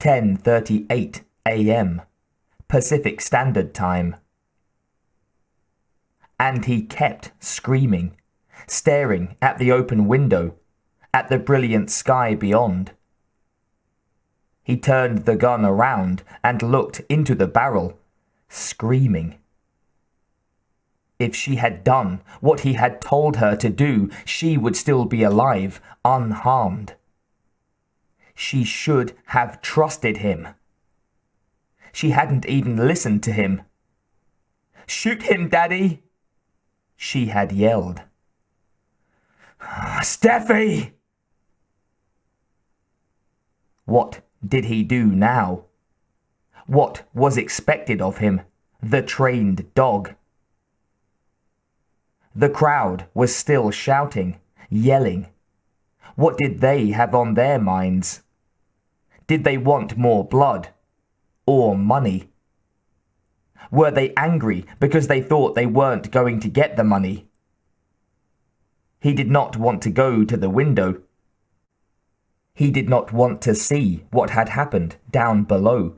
10:38 a.m. Pacific Standard Time. And he kept screaming, staring at the open window, at the brilliant sky beyond. He turned the gun around and looked into the barrel, screaming. If she had done what he had told her to do, she would still be alive, unharmed. She should have trusted him. She hadn't even listened to him. "Shoot him, Daddy!" she had yelled. "Steffi!" What did he do now? What was expected of him, the trained dog? The crowd was still shouting, yelling. What did they have on their minds? Did they want more blood? Or money? Were they angry because they thought they weren't going to get the money? He did not want to go to the window. He did not want to see what had happened down below.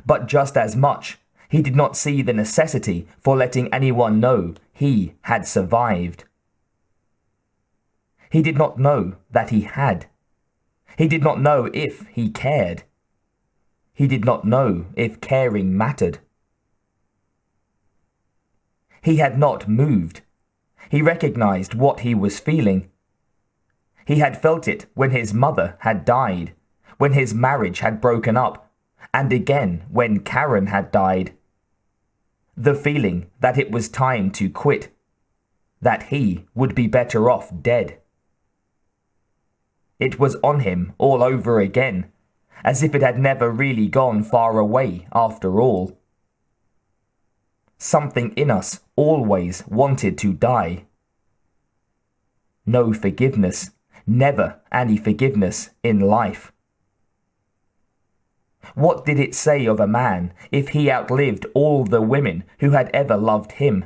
But just as much, he did not see the necessity for letting anyone know he had survived. He did not know that he had. He did not know if he cared. He did not know if caring mattered. He had not moved. He recognized what he was feeling. He had felt it when his mother had died, when his marriage had broken up, and again when Karen had died. The feeling that it was time to quit, that he would be better off dead. It was on him all over again, as if it had never really gone far away after all. Something in us always wanted to die. No forgiveness, never any forgiveness in life. What did it say of a man if he outlived all the women who had ever loved him?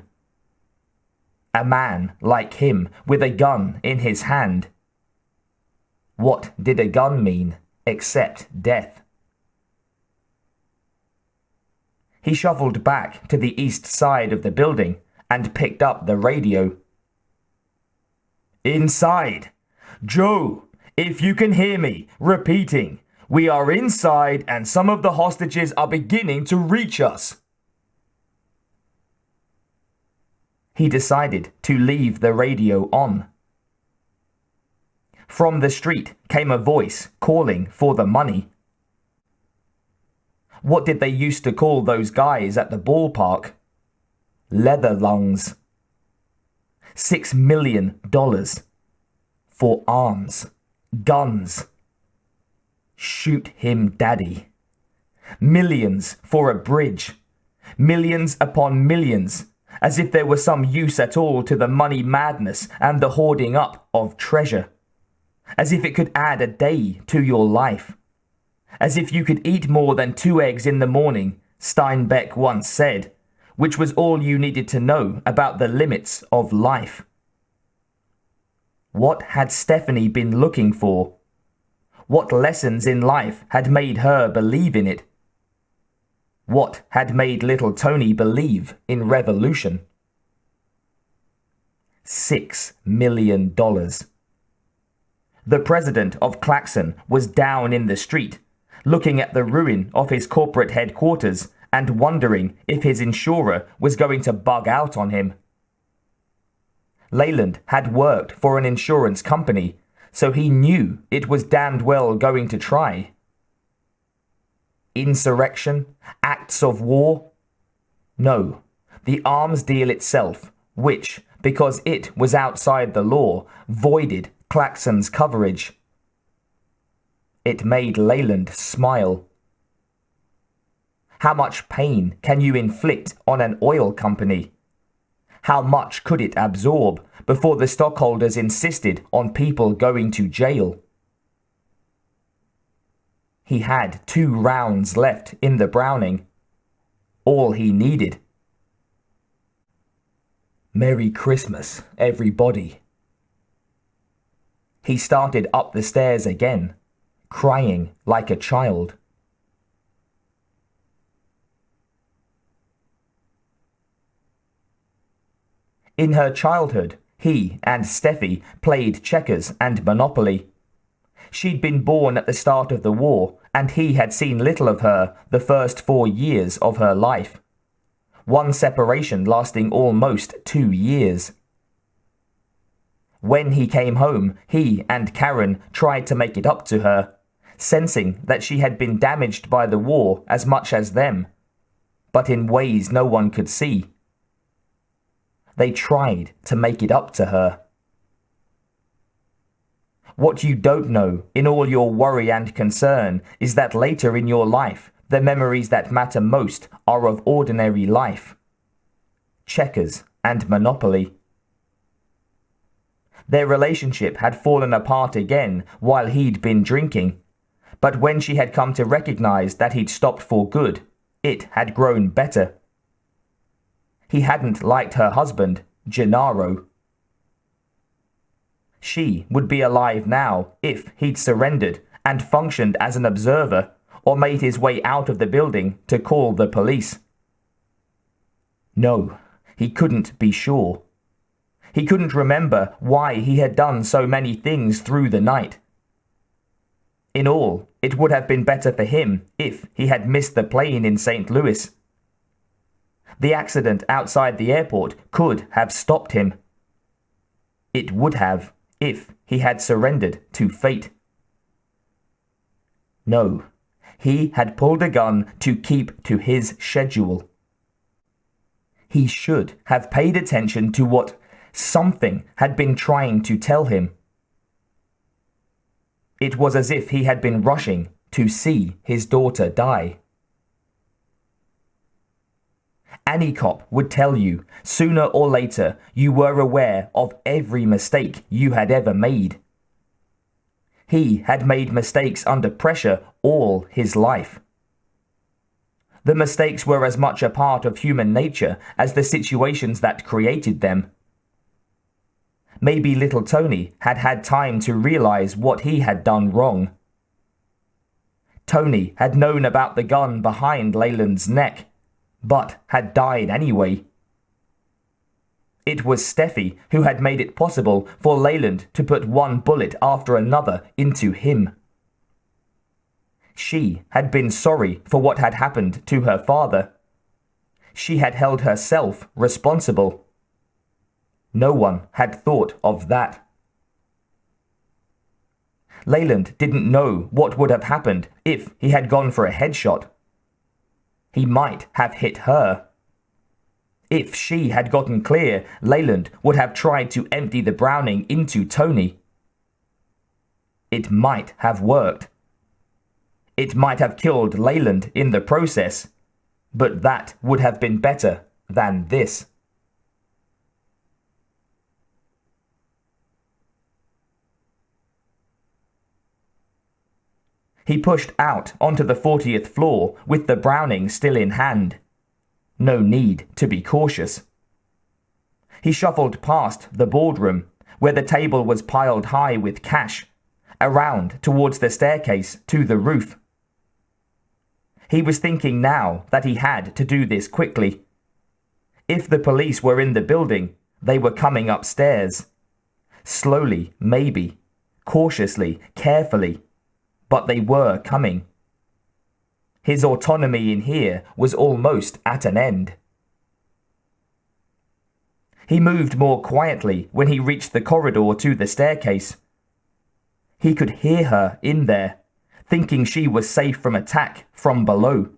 A man like him with a gun in his hand. What did a gun mean except death? He shuffled back to the east side of the building and picked up the radio. "Inside! Joe, if you can hear me, repeating, we are inside and some of the hostages are beginning to reach us." He decided to leave the radio on. From the street came a voice calling for the money. What did they used to call those guys at the ballpark? Leather lungs. $6 million for arms, guns. Shoot him, Daddy. Millions for a bridge. Millions upon millions, as if there was some use at all to the money madness and the hoarding up of treasure. As if it could add a day to your life. As if you could eat more than 2 eggs in the morning, Steinbeck once said, which was all you needed to know about the limits of life. What had Stephanie been looking for? What lessons in life had made her believe in it? What had made little Tony believe in revolution? $6 million. The president of Claxon was down in the street, looking at the ruin of his corporate headquarters and wondering if his insurer was going to bug out on him. Leland had worked for an insurance company, so he knew it was damned well going to try. Insurrection? Acts of war? No, the arms deal itself, which, because it was outside the law, voided Claxon's coverage. It made Leland smile. How much pain can you inflict on an oil company? How much could it absorb before the stockholders insisted on people going to jail? He had 2 rounds left in the Browning. All he needed. Merry Christmas, everybody. He started up the stairs again, crying like a child. In her childhood, he and Steffi played checkers and Monopoly. She'd been born at the start of the war, and he had seen little of her the first 4 years of her life. One separation lasting almost 2 years. When he came home, he and Karen tried to make it up to her, sensing that she had been damaged by the war as much as them, but in ways no one could see. They tried to make it up to her. What you don't know in all your worry and concern is that later in your life, the memories that matter most are of ordinary life. Checkers and Monopoly. Their relationship had fallen apart again while he'd been drinking, but when she had come to recognize that he'd stopped for good, it had grown better. He hadn't liked her husband, Gennaro. She would be alive now if he'd surrendered and functioned as an observer or made his way out of the building to call the police. No, he couldn't be sure. He couldn't remember why he had done so many things through the night. In all, it would have been better for him if he had missed the plane in St. Louis. The accident outside the airport could have stopped him. It would have if he had surrendered to fate. No, he had pulled a gun to keep to his schedule. He should have paid attention to what something had been trying to tell him. It was as if he had been rushing to see his daughter die. Any cop would tell you, sooner or later, you were aware of every mistake you had ever made. He had made mistakes under pressure all his life. The mistakes were as much a part of human nature as the situations that created them. Maybe little Tony had had time to realize what he had done wrong. Tony had known about the gun behind Leland's neck, but had died anyway. It was Steffi who had made it possible for Leland to put one bullet after another into him. She had been sorry for what had happened to her father. She had held herself responsible. No one had thought of that. Leland didn't know what would have happened if he had gone for a headshot. He might have hit her. If she had gotten clear, Leland would have tried to empty the Browning into Tony. It might have worked. It might have killed Leland in the process, but that would have been better than this. He pushed out onto the 40th floor with the Browning still in hand. No need to be cautious. He shuffled past the boardroom, where the table was piled high with cash, around towards the staircase to the roof. He was thinking now that he had to do this quickly. If the police were in the building, they were coming upstairs. Slowly, maybe. Cautiously, carefully. But they were coming. His autonomy in here was almost at an end. He moved more quietly when he reached the corridor to the staircase. He could hear her in there, thinking she was safe from attack from below.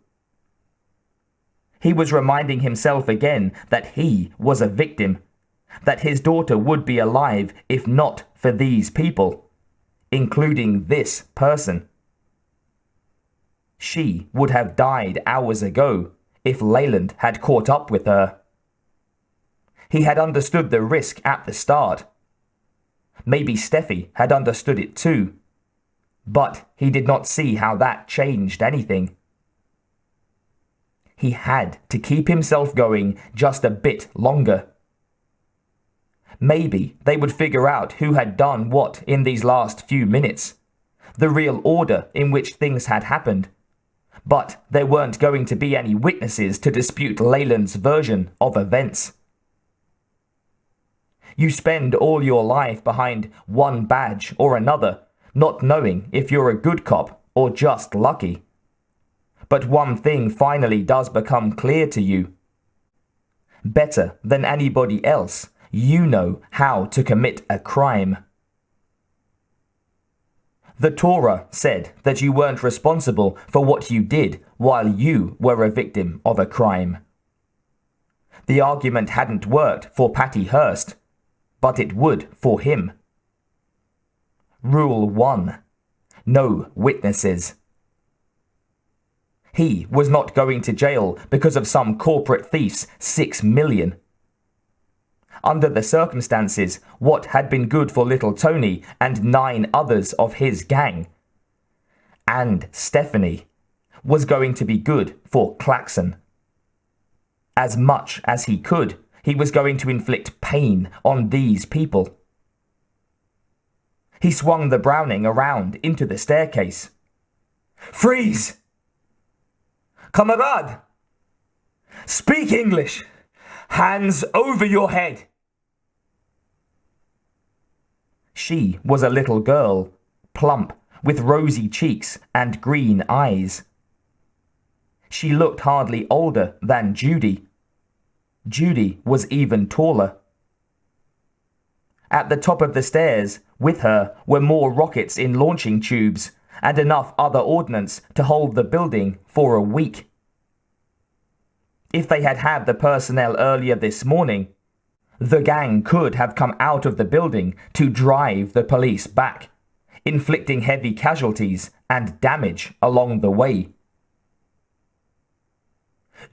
He was reminding himself again that he was a victim, that his daughter would be alive if not for these people, including this person. She would have died hours ago if Leland had caught up with her. He had understood the risk at the start. Maybe Steffi had understood it too, but he did not see how that changed anything. He had to keep himself going just a bit longer. Maybe they would figure out who had done what in these last few minutes, the real order in which things had happened. But there weren't going to be any witnesses to dispute Leland's version of events. You spend all your life behind one badge or another, not knowing if you're a good cop or just lucky. But one thing finally does become clear to you. Better than anybody else, you know how to commit a crime. The Torah said that you weren't responsible for what you did while you were a victim of a crime. The argument hadn't worked for Patty Hearst, but it would for him. Rule 1. No witnesses. He was not going to jail because of some corporate thief's $6 million. Under the circumstances, what had been good for little Tony and 9 others of his gang, and Stephanie, was going to be good for Claxon. As much as he could, he was going to inflict pain on these people. He swung the Browning around into the staircase. Freeze! Kamerad! Speak English! Hands over your head! She was a little girl, plump, with rosy cheeks and green eyes. She looked hardly older than Judy. Judy was even taller. At the top of the stairs, with her, were more rockets in launching tubes and enough other ordnance to hold the building for a week. If they had had the personnel earlier this morning, the gang could have come out of the building to drive the police back, inflicting heavy casualties and damage along the way.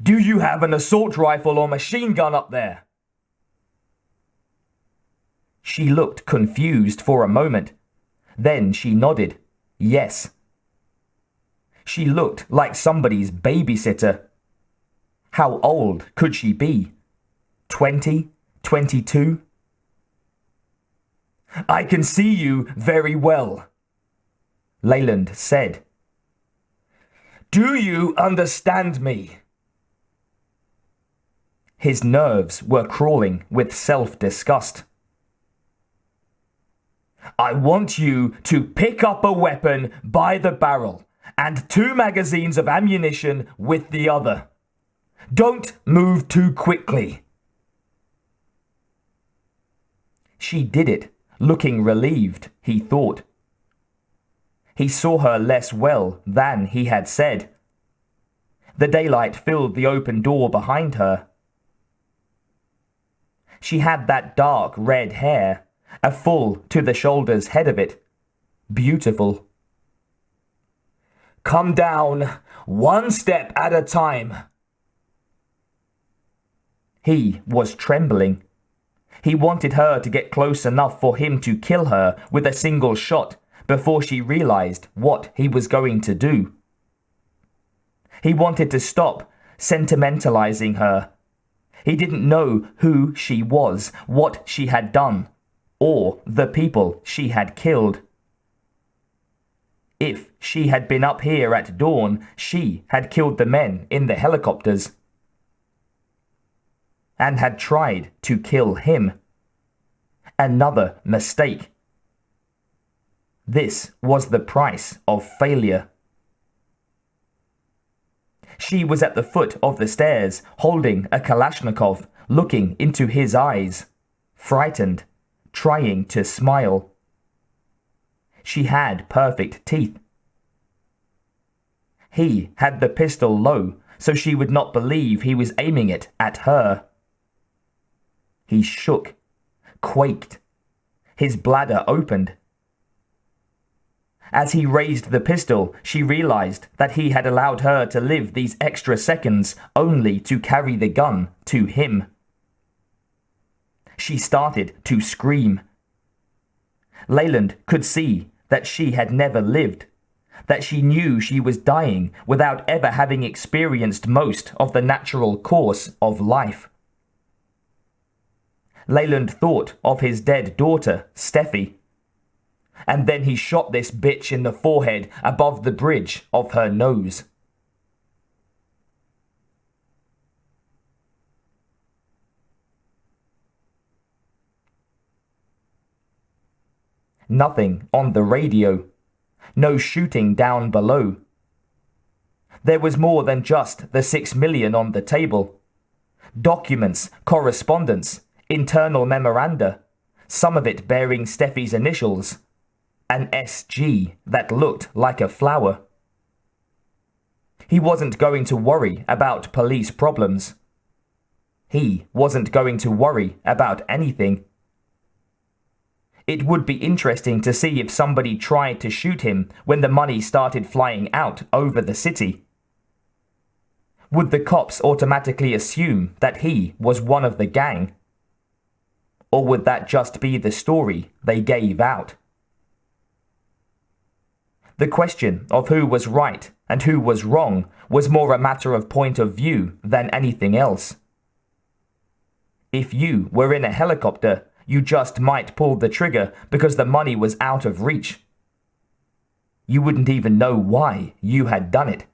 Do you have an assault rifle or machine gun up there? She looked confused for a moment. Then she nodded. Yes. She looked like somebody's babysitter. How old could she be? 20? 22? I can see you very well, Leland said. Do you understand me? His nerves were crawling with self-disgust. I want you to pick up a weapon by the barrel and 2 magazines of ammunition with the other. Don't move too quickly. She did it, looking relieved, he thought. He saw her less well than he had said. The daylight filled the open door behind her. She had that dark red hair, a full to the shoulders head of it. Beautiful. Come down, 1 step at a time. He was trembling. He wanted her to get close enough for him to kill her with a single shot before she realized what he was going to do. He wanted to stop sentimentalizing her. He didn't know who she was, what she had done, or the people she had killed. If she had been up here at dawn, she had killed the men in the helicopters and had tried to kill him. Another mistake. This was the price of failure. She was at the foot of the stairs, holding a Kalashnikov, looking into his eyes, frightened, trying to smile. She had perfect teeth. He had the pistol low, so she would not believe he was aiming it at her. He shook, quaked. His bladder opened. As he raised the pistol, she realized that he had allowed her to live these extra seconds only to carry the gun to him. She started to scream. Leland could see that she had never lived, that she knew she was dying without ever having experienced most of the natural course of life. Leland thought of his dead daughter, Steffi. And then he shot this bitch in the forehead above the bridge of her nose. Nothing on the radio. No shooting down below. There was more than just the 6 million on the table. Documents, correspondence, internal memoranda, some of it bearing Steffi's initials. An SG that looked like a flower. He wasn't going to worry about police problems. He wasn't going to worry about anything. It would be interesting to see if somebody tried to shoot him when the money started flying out over the city. Would the cops automatically assume that he was one of the gang? Or would that just be the story they gave out? The question of who was right and who was wrong was more a matter of point of view than anything else. If you were in a helicopter, you just might pull the trigger because the money was out of reach. You wouldn't even know why you had done it.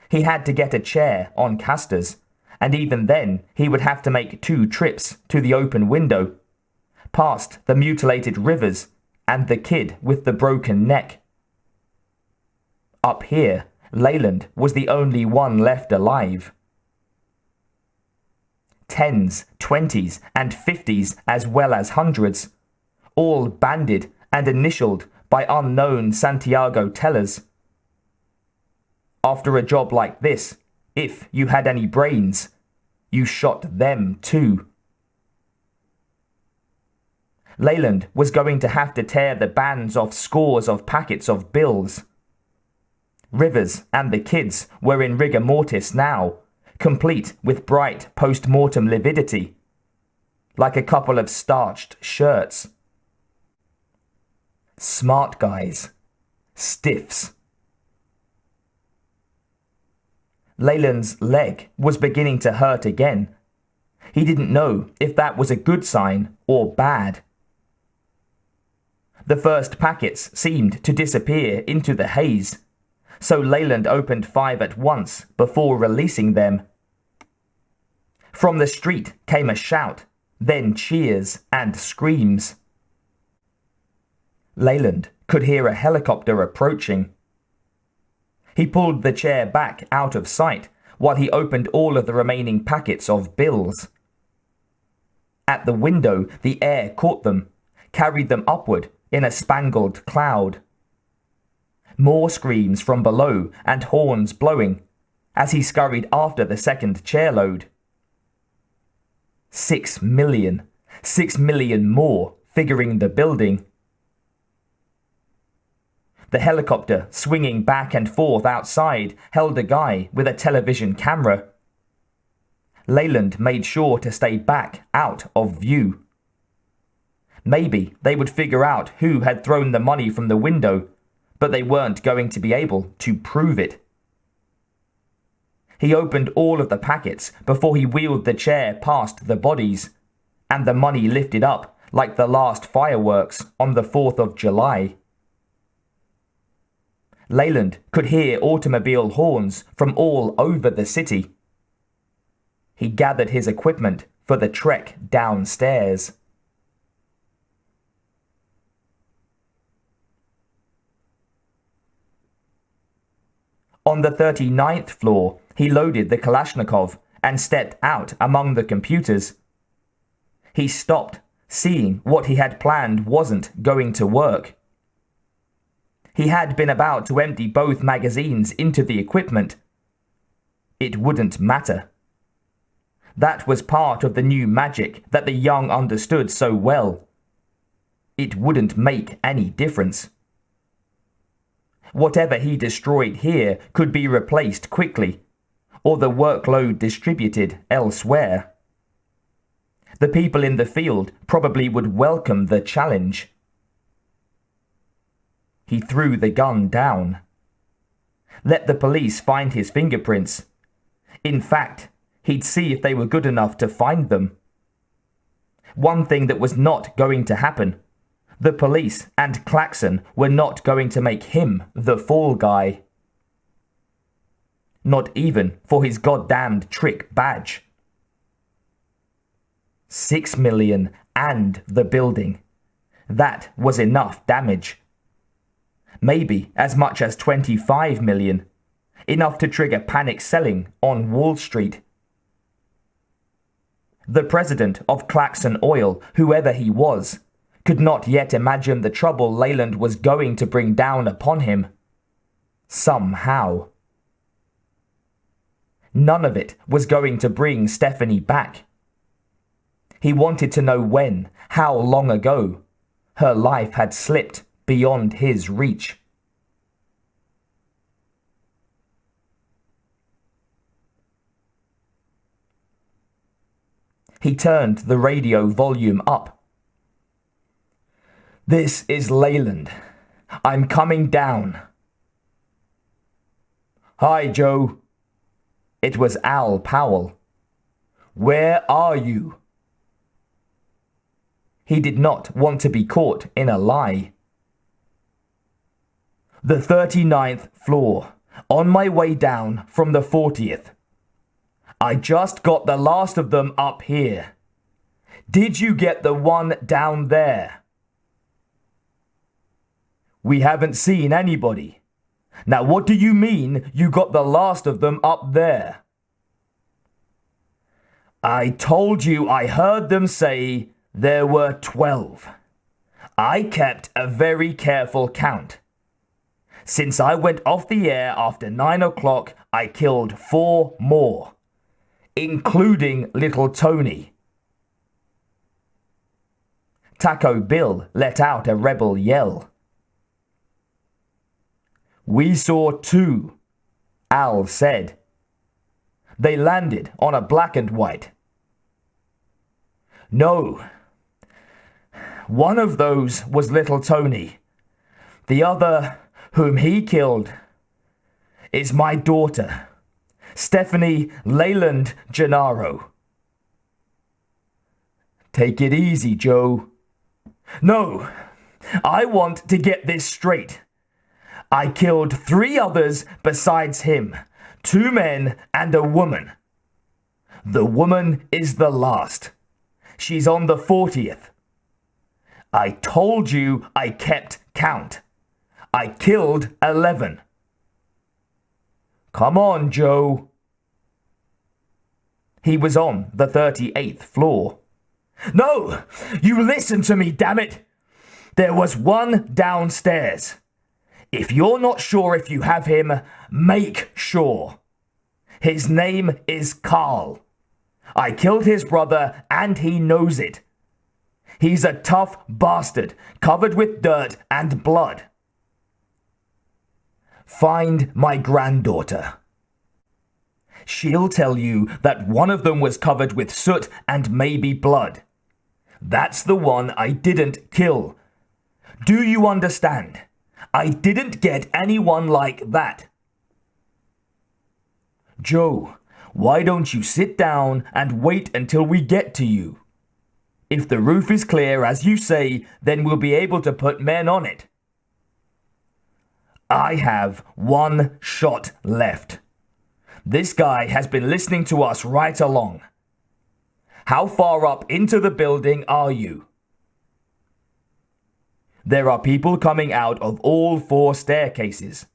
He had to get a chair on casters, and even then he would have to make 2 trips to the open window, past the mutilated rivers and the kid with the broken neck. Up here, Leland was the only one left alive. 10s, 20s, and 50s as well as hundreds, all banded and initialed by unknown Santiago tellers. After a job like this, if you had any brains, you shot them too. Leland was going to have to tear the bands off scores of packets of bills. Rivers and the kids were in rigor mortis now, complete with bright post-mortem lividity, like a couple of starched shirts. Smart guys. Stiffs. Leland's leg was beginning to hurt again. He didn't know if that was a good sign or bad. The first packets seemed to disappear into the haze, so Leland opened 5 at once before releasing them. From the street came a shout, then cheers and screams. Leland could hear a helicopter approaching. He pulled the chair back out of sight while he opened all of the remaining packets of bills. At the window, the air caught them, carried them upward in a spangled cloud. More screams from below and horns blowing as he scurried after the second chairload. 6 million. 6 million more figuring the building. The helicopter, swinging back and forth outside, held a guy with a television camera. Leland made sure to stay back out of view. Maybe they would figure out who had thrown the money from the window, but they weren't going to be able to prove it. He opened all of the packets before he wheeled the chair past the bodies, and the money lifted up like the last fireworks on the 4th of July. Leland could hear automobile horns from all over the city. He gathered his equipment for the trek downstairs. On the 39th floor, he loaded the Kalashnikov and stepped out among the computers. He stopped, seeing what he had planned wasn't going to work. He had been about to empty both magazines into the equipment. It wouldn't matter. That was part of the new magic that the young understood so well. It wouldn't make any difference. Whatever he destroyed here could be replaced quickly, or the workload distributed elsewhere. The people in the field probably would welcome the challenge. He threw the gun down. Let the police find his fingerprints. In fact, he'd see if they were good enough to find them. One thing that was not going to happen: the police and Klaxon were not going to make him the fall guy. Not even for his goddamned trick badge. 6 million and the building. That was enough damage. Maybe as much as 25 million. Enough to trigger panic selling on Wall Street. The president of Clarkson Oil, whoever he was, could not yet imagine the trouble Leland was going to bring down upon him. Somehow. None of it was going to bring Stephanie back. He wanted to know when, how long ago, her life had slipped beyond his reach. He turned the radio volume up. "This is Leland. I'm coming down." "Hi, Joe." It was Al Powell. "Where are you?" He did not want to be caught in a lie. "The 39th floor, on my way down from the 40th. I just got the last of them up here. Did you get the one down there?" "We haven't seen anybody. Now what do you mean you got the last of them up there?" "I told you I heard them say there were 12. I kept a very careful count. Since I went off the air after 9 o'clock, I killed 4 more. Including little Tony." Taco Bill let out a rebel yell. "We saw 2, Al said. They landed on a black and white." "No. One of those was little Tony. The other, whom he killed, is my daughter, Stephanie Leland Gennaro." "Take it easy, Joe." "No, I want to get this straight. I killed 3 others besides him, 2 men and a woman. The woman is the last. She's on the 40th. I told you I kept count. I killed 11. Come on, Joe." He was on the 38th floor. "No! You listen to me, damn it! There was one downstairs. If you're not sure if you have him, make sure. His name is Carl. I killed his brother and he knows it. He's a tough bastard, covered with dirt and blood. Find my granddaughter. She'll tell you that one of them was covered with soot and maybe blood. That's the one I didn't kill. Do you understand? I didn't get anyone like that." "Joe, why don't you sit down and wait until we get to you? If the roof is clear, as you say, then we'll be able to put men on it." "I have 1 shot left. This guy has been listening to us right along. How far up into the building are you?" "There are people coming out of all 4 staircases.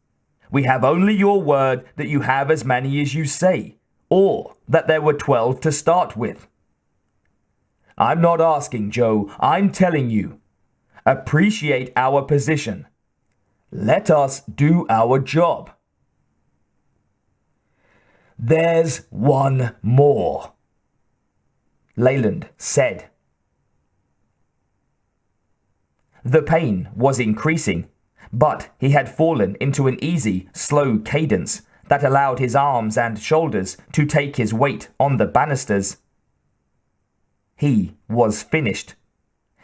We have only your word that you have as many as you say, or that there were 12 to start with." "I'm not asking, Joe. I'm telling you. Appreciate our position. Let us do our job." "There's one more," Leland said. The pain was increasing, but he had fallen into an easy, slow cadence that allowed his arms and shoulders to take his weight on the banisters. He was finished.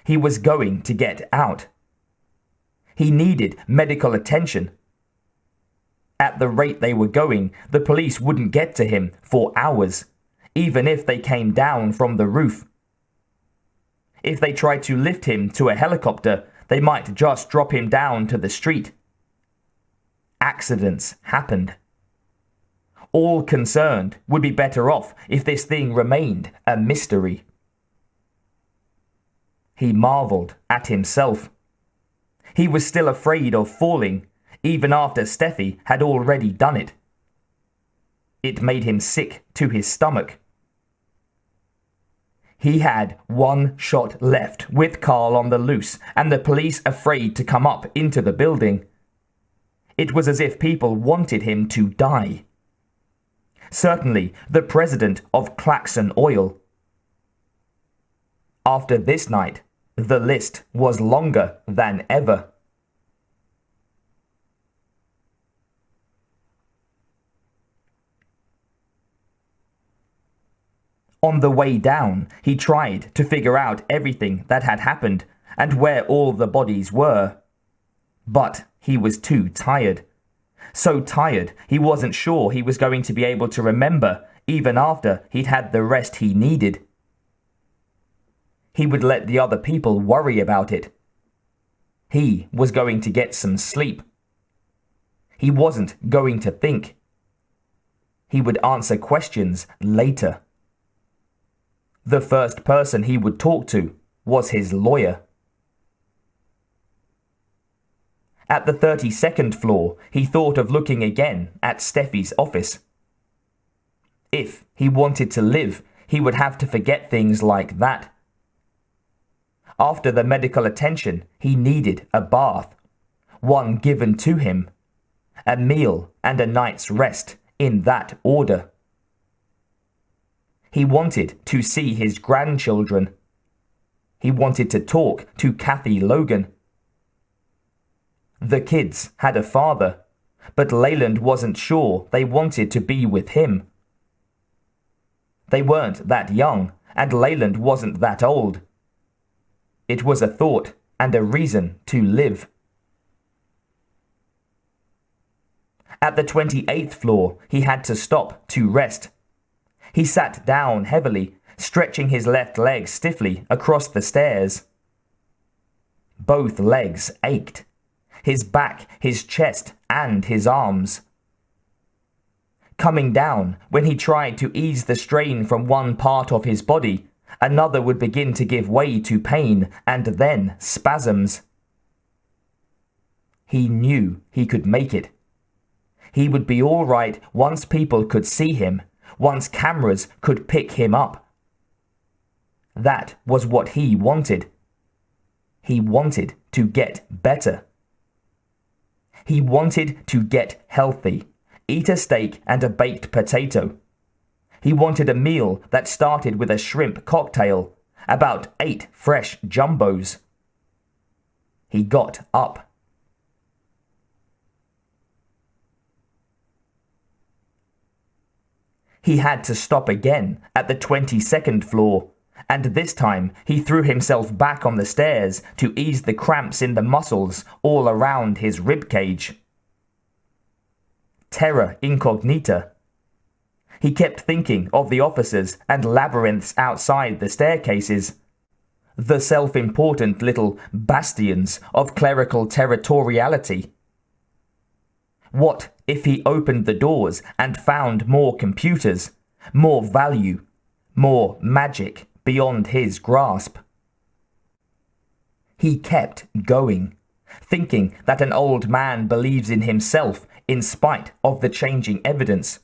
He was going to get out. He needed medical attention. At the rate they were going, the police wouldn't get to him for hours, even if they came down from the roof. If they tried to lift him to a helicopter, they might just drop him down to the street. Accidents happened. All concerned would be better off if this thing remained a mystery. He marveled at himself. He was still afraid of falling, even after Steffi had already done it. It made him sick to his stomach. He had one shot left with Carl on the loose and the police afraid to come up into the building. It was as if people wanted him to die. Certainly the president of Claxon Oil. After this night, the list was longer than ever. On the way down, he tried to figure out everything that had happened and where all the bodies were. But he was too tired. So tired he wasn't sure he was going to be able to remember even after he'd had the rest he needed. He would let the other people worry about it. He was going to get some sleep. He wasn't going to think. He would answer questions later. The first person he would talk to was his lawyer. At the 32nd floor, he thought of looking again at Steffi's office. If he wanted to live, he would have to forget things like that. After the medical attention, he needed a bath, one given to him, a meal and a night's rest in that order. He wanted to see his grandchildren. He wanted to talk to Kathy Logan. The kids had a father, but Leland wasn't sure they wanted to be with him. They weren't that young, and Leland wasn't that old. It was a thought and a reason to live. At the 28th floor, he had to stop to rest. He sat down heavily, stretching his left leg stiffly across the stairs. Both legs ached. His back, his chest, and his arms. Coming down, when he tried to ease the strain from one part of his body, another would begin to give way to pain and then spasms. He knew he could make it. He would be all right once people could see him, once cameras could pick him up. That was what he wanted. He wanted to get better. He wanted to get healthy, eat a steak and a baked potato. He wanted a meal that started with a shrimp cocktail, about 8 fresh jumbos. He got up. He had to stop again at the 22nd floor, and this time he threw himself back on the stairs to ease the cramps in the muscles all around his ribcage. Terra incognita. He kept thinking of the officers and labyrinths outside the staircases, the self-important little bastions of clerical territoriality. What if he opened the doors and found more computers, more value, more magic beyond his grasp? He kept going, thinking that an old man believes in himself in spite of the changing evidence,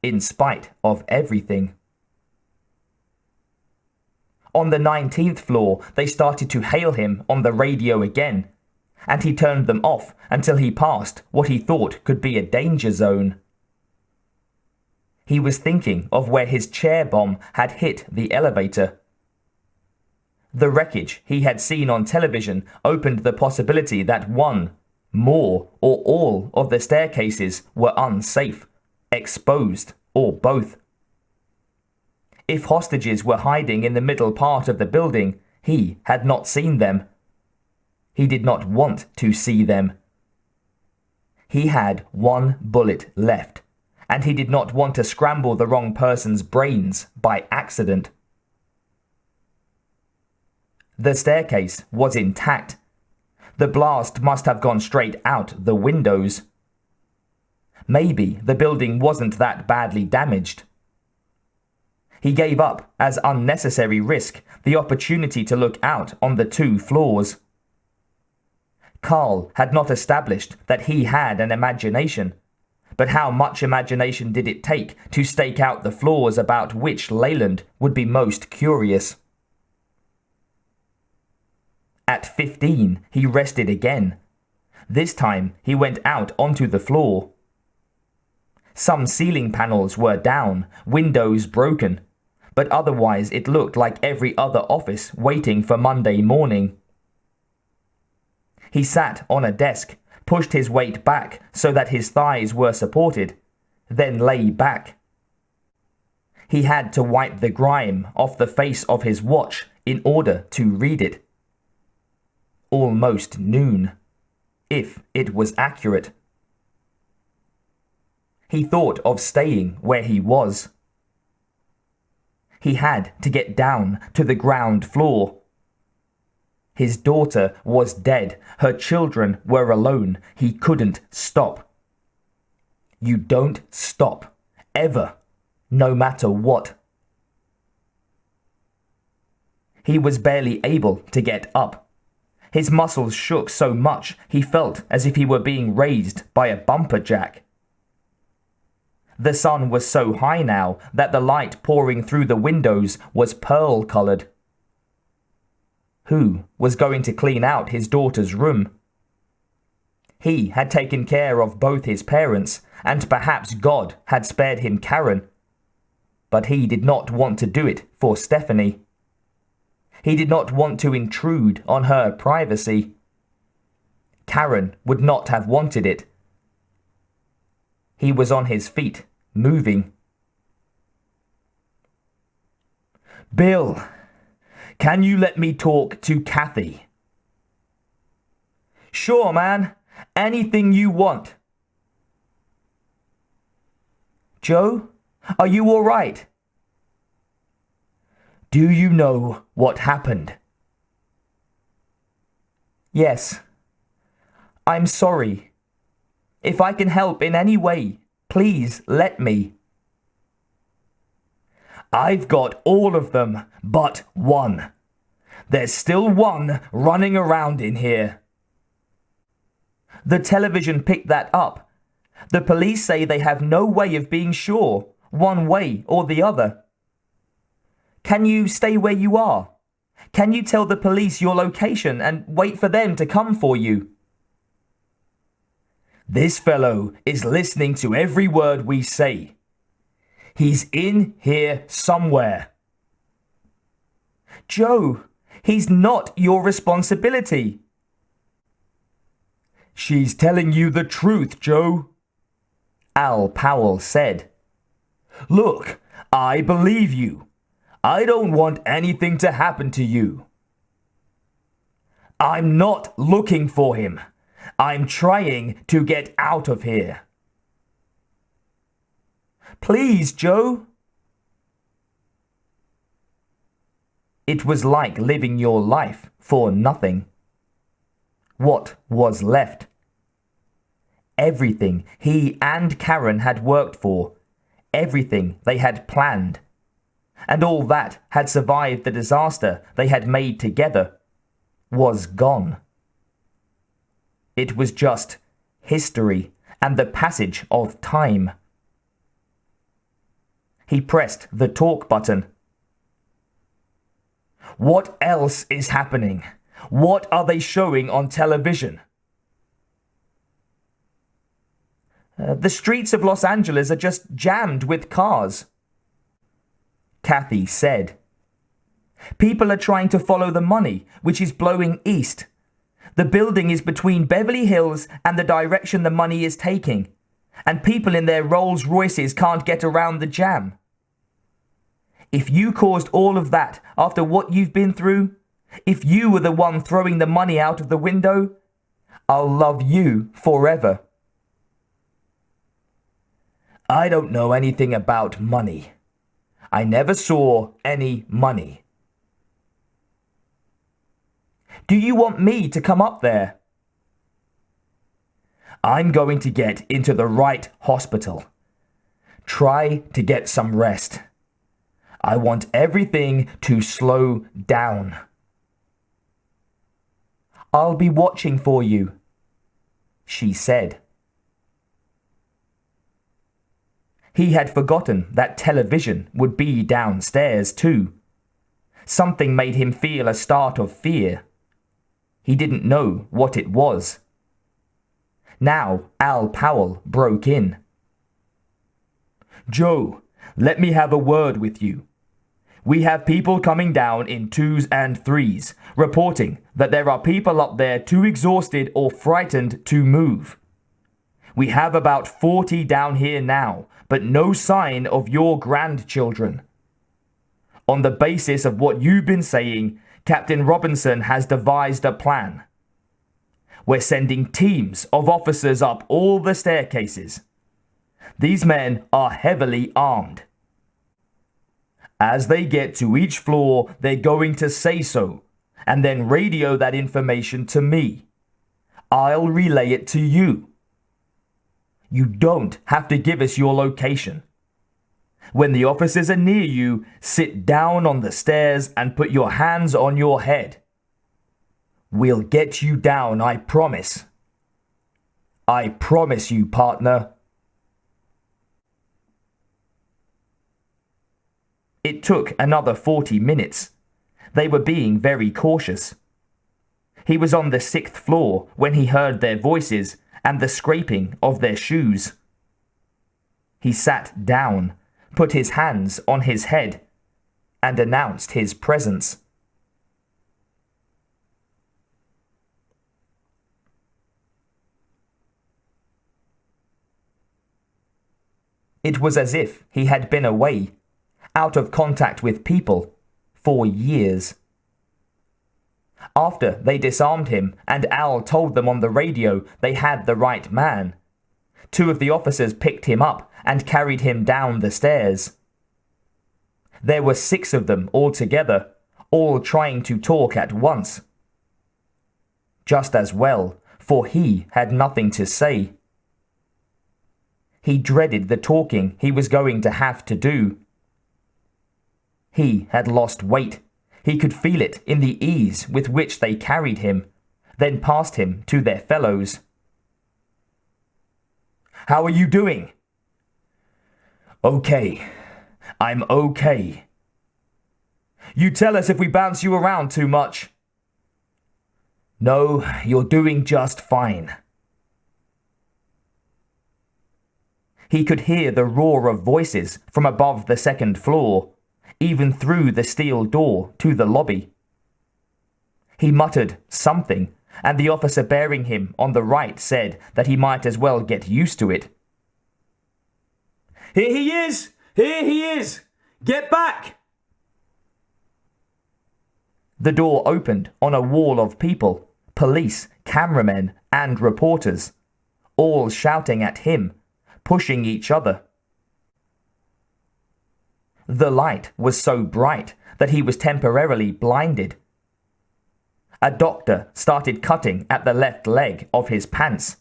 in spite of everything. On the 19th floor, they started to hail him on the radio again, and he turned them off until he passed what he thought could be a danger zone. He was thinking of where his chair bomb had hit the elevator. The wreckage he had seen on television opened the possibility that one, more, or all of the staircases were unsafe, exposed, or both. If hostages were hiding in the middle part of the building, he had not seen them. He did not want to see them. He had one bullet left, and he did not want to scramble the wrong person's brains by accident. The staircase was intact. The blast must have gone straight out the windows. Maybe the building wasn't that badly damaged. He gave up as unnecessary risk the opportunity to look out on the 2 floors. Carl had not established that he had an imagination, but how much imagination did it take to stake out the floors about which Leland would be most curious? At 15, he rested again. This time, he went out onto the floor. Some ceiling panels were down, windows broken, but otherwise it looked like every other office waiting for Monday morning. He sat on a desk, pushed his weight back so that his thighs were supported, then lay back. He had to wipe the grime off the face of his watch in order to read it. Almost noon, if it was accurate. He thought of staying where he was. He had to get down to the ground floor. His daughter was dead. Her children were alone. He couldn't stop. You don't stop, ever, no matter what. He was barely able to get up. His muscles shook so much he felt as if he were being raised by a bumper jack. The sun was so high now that the light pouring through the windows was pearl-colored. Who was going to clean out his daughter's room? He had taken care of both his parents, and perhaps God had spared him Karen. But he did not want to do it for Stephanie. He did not want to intrude on her privacy. Karen would not have wanted it. He was on his feet, moving. Bill, can you let me talk to Kathy? Sure, man. Anything you want. Joe, are you all right? Do you know what happened? Yes. I'm sorry. If I can help in any way, please let me. I've got all of them but one. There's still one running around in here. The television picked that up. The police say they have no way of being sure, one way or the other. Can you stay where you are? Can you tell the police your location and wait for them to come for you? This fellow is listening to every word we say. He's in here somewhere. Joe, he's not your responsibility. She's telling you the truth, Joe, Al Powell said. Look, I believe you. I don't want anything to happen to you. I'm not looking for him. I'm trying to get out of here. Please, Joe. It was like living your life for nothing. What was left? Everything he and Karen had worked for, everything they had planned, and all that had survived the disaster they had made together, was gone. It was just history and the passage of time. He pressed the talk button. What else is happening? What are they showing on television? The streets of Los Angeles are just jammed with cars, Kathy said. People are trying to follow the money, which is blowing east. The building is between Beverly Hills and the direction the money is taking, and people in their Rolls Royces can't get around the jam. If you caused all of that after what you've been through, if you were the one throwing the money out of the window, I'll love you forever. I don't know anything about money. I never saw any money. Do you want me to come up there? I'm going to get into the right hospital. Try to get some rest. I want everything to slow down. I'll be watching for you, she said. He had forgotten that television would be downstairs too. Something made him feel a start of fear. He didn't know what it was. Now Al Powell broke in. Joe, let me have a word with you. We have people coming down in 2s and 3s, reporting that there are people up there too exhausted or frightened to move. We have about 40 down here now, but no sign of your grandchildren. On the basis of what you've been saying, Captain Robinson has devised a plan. We're sending teams of officers up all the staircases. These men are heavily armed. As they get to each floor, they're going to say so, and then radio that information to me. I'll relay it to you. You don't have to give us your location. When the officers are near you, sit down on the stairs and put your hands on your head. We'll get you down, I promise. I promise you, partner. It took another 40 minutes. They were being very cautious. He was on the 6th floor when he heard their voices and the scraping of their shoes. He sat down, put his hands on his head, and announced his presence. It was as if he had been away, out of contact with people, for years. After they disarmed him and Al told them on the radio they had the right man, 2 of the officers picked him up and carried him down the stairs. There were 6 of them altogether, all trying to talk at once. Just as well, for he had nothing to say. He dreaded the talking he was going to have to do. He had lost weight. He could feel it in the ease with which they carried him, then passed him to their fellows. How are you doing? Okay. I'm okay. You tell us if we bounce you around too much. No, you're doing just fine. He could hear the roar of voices from above the 2nd floor, even through the steel door to the lobby. He muttered something, and the officer bearing him on the right said that he might as well get used to it. Here he is! Here he is! Get back! The door opened on a wall of people, police, cameramen, and reporters, all shouting at him, pushing each other. The light was so bright that he was temporarily blinded. A doctor started cutting at the left leg of his pants.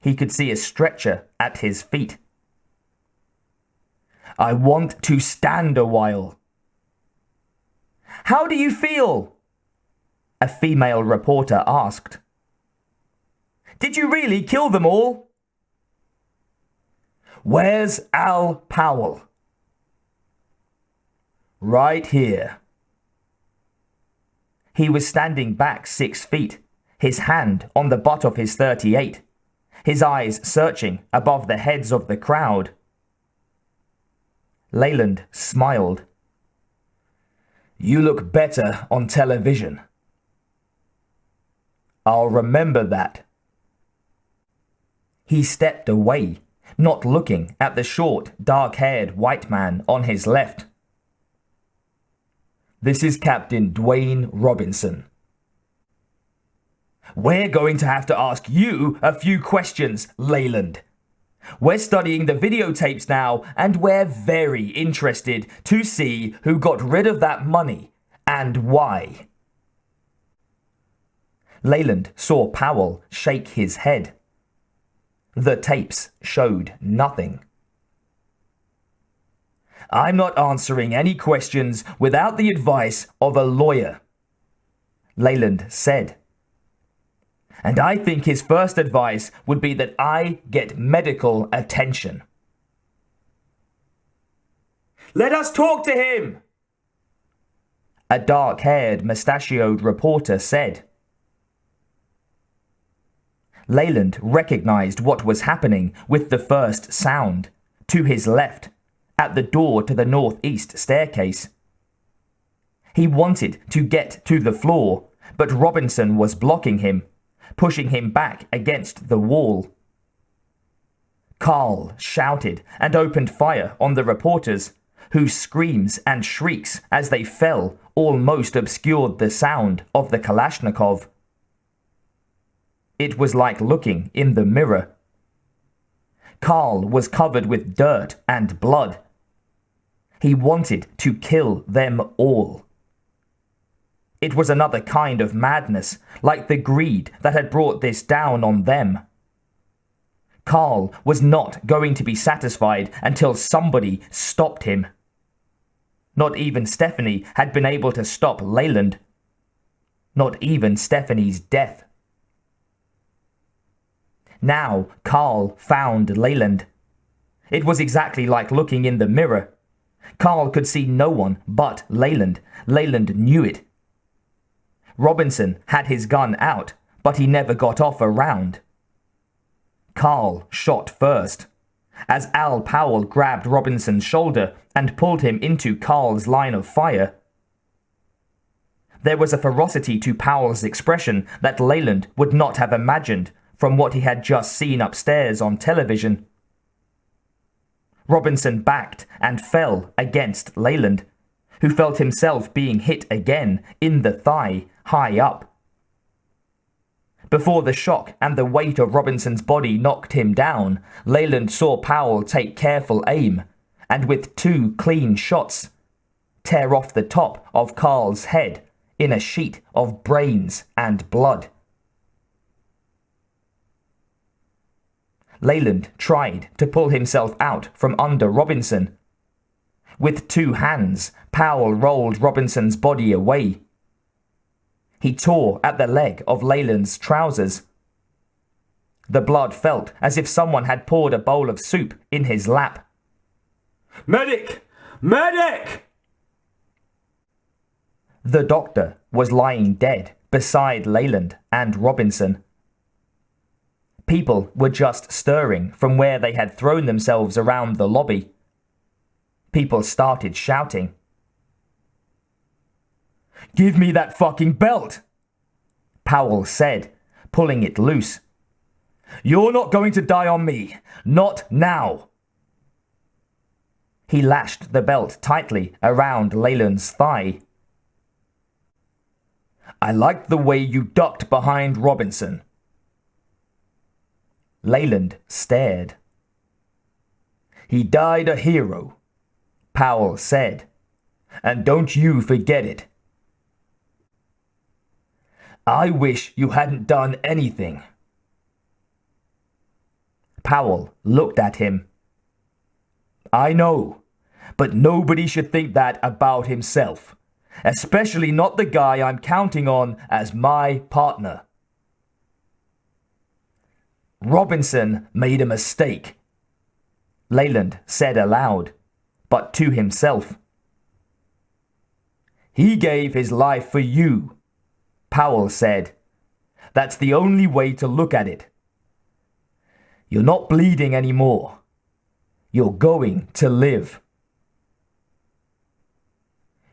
He could see a stretcher at his feet. I want to stand a while. How do you feel? A female reporter asked. Did you really kill them all? Where's Al Powell? Right here. He was standing back 6 feet, his hand on the butt of his .38, his eyes searching above the heads of the crowd. Leland smiled. You look better on television. I'll remember that. He stepped away, not looking at the short, dark-haired white man on his left. This is Captain Dwayne Robinson. We're going to have to ask you a few questions, Leland. We're studying the videotapes now, and we're very interested to see who got rid of that money and why. Leland saw Powell shake his head. The tapes showed nothing. I'm not answering any questions without the advice of a lawyer, Leland said. And I think his first advice would be that I get medical attention. Let us talk to him, a dark-haired, mustachioed reporter said. Leland recognized what was happening with the first sound, to his left, at the door to the northeast staircase. He wanted to get to the floor, but Robinson was blocking him, pushing him back against the wall. Carl shouted and opened fire on the reporters, whose screams and shrieks as they fell almost obscured the sound of the Kalashnikov. It was like looking in the mirror. Carl was covered with dirt and blood. He wanted to kill them all. It was another kind of madness, like the greed that had brought this down on them. Carl was not going to be satisfied until somebody stopped him. Not even Stephanie had been able to stop Leland. Not even Stephanie's death. Now Carl found Leland. It was exactly like looking in the mirror. Carl could see no one but Leland. Leland knew it. Robinson had his gun out, but he never got off a round. Carl shot first. As Al Powell grabbed Robinson's shoulder and pulled him into Carl's line of fire. There was a ferocity to Powell's expression that Leland would not have imagined from what he had just seen upstairs on television. Robinson backed and fell against Leland, who felt himself being hit again in the thigh, high up. Before the shock and the weight of Robinson's body knocked him down, Leland saw Powell take careful aim, and with 2 clean shots, tear off the top of Carl's head in a sheet of brains and blood. Leland tried to pull himself out from under Robinson. With 2 hands, Powell rolled Robinson's body away. He tore at the leg of Leland's trousers. The blood felt as if someone had poured a bowl of soup in his lap. "Medic! Medic!" The doctor was lying dead beside Leland and Robinson. People were just stirring from where they had thrown themselves around the lobby. People started shouting. "Give me that fucking belt," Powell said, pulling it loose. "You're not going to die on me. Not now." He lashed the belt tightly around Leland's thigh. "I liked the way you ducked behind Robinson." Leland stared. "He died a hero," Powell said, "and don't you forget it." "I wish you hadn't done anything." Powell looked at him. "I know, but nobody should think that about himself, especially not the guy I'm counting on as my partner." "Robinson made a mistake," Leland said aloud, but to himself. "He gave his life for you," Powell said. "That's the only way to look at it. You're not bleeding anymore. You're going to live."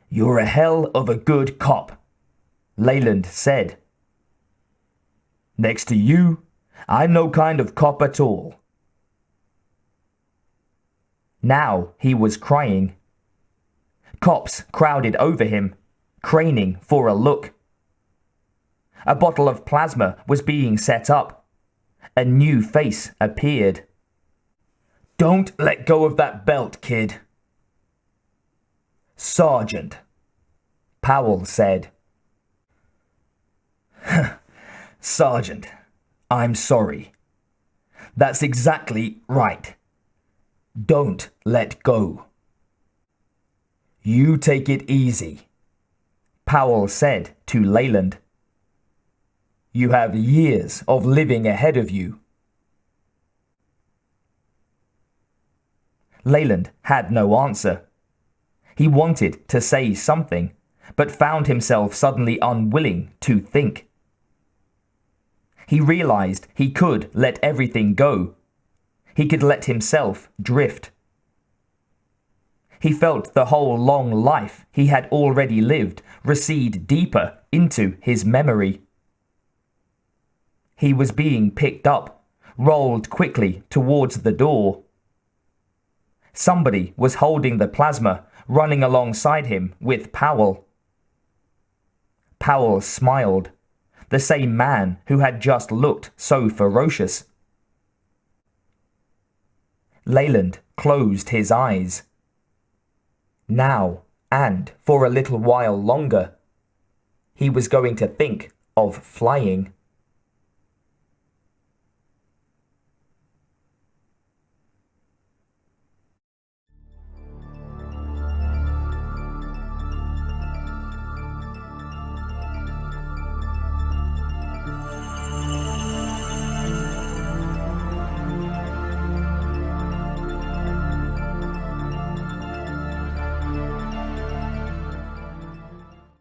"You're a hell of a good cop," Leland said. "Next to you, I'm no kind of cop at all." Now he was crying. Cops crowded over him, craning for a look. A bottle of plasma was being set up. A new face appeared. "Don't let go of that belt, kid." "Sergeant," Powell said. "Sergeant, I'm sorry. That's exactly right. Don't let go." You take it easy, Powell said to Leland. You have years of living ahead of you. Leland had no answer. He wanted to say something, but found himself suddenly unwilling to think. He realized he could let everything go. He could let himself drift. He felt the whole long life he had already lived recede deeper into his memory. He was being picked up, rolled quickly towards the door. Somebody was holding the plasma, running alongside him with Powell. Powell smiled, the same man who had just looked so ferocious. Leland closed his eyes. Now, and for a little while longer, he was going to think of flying.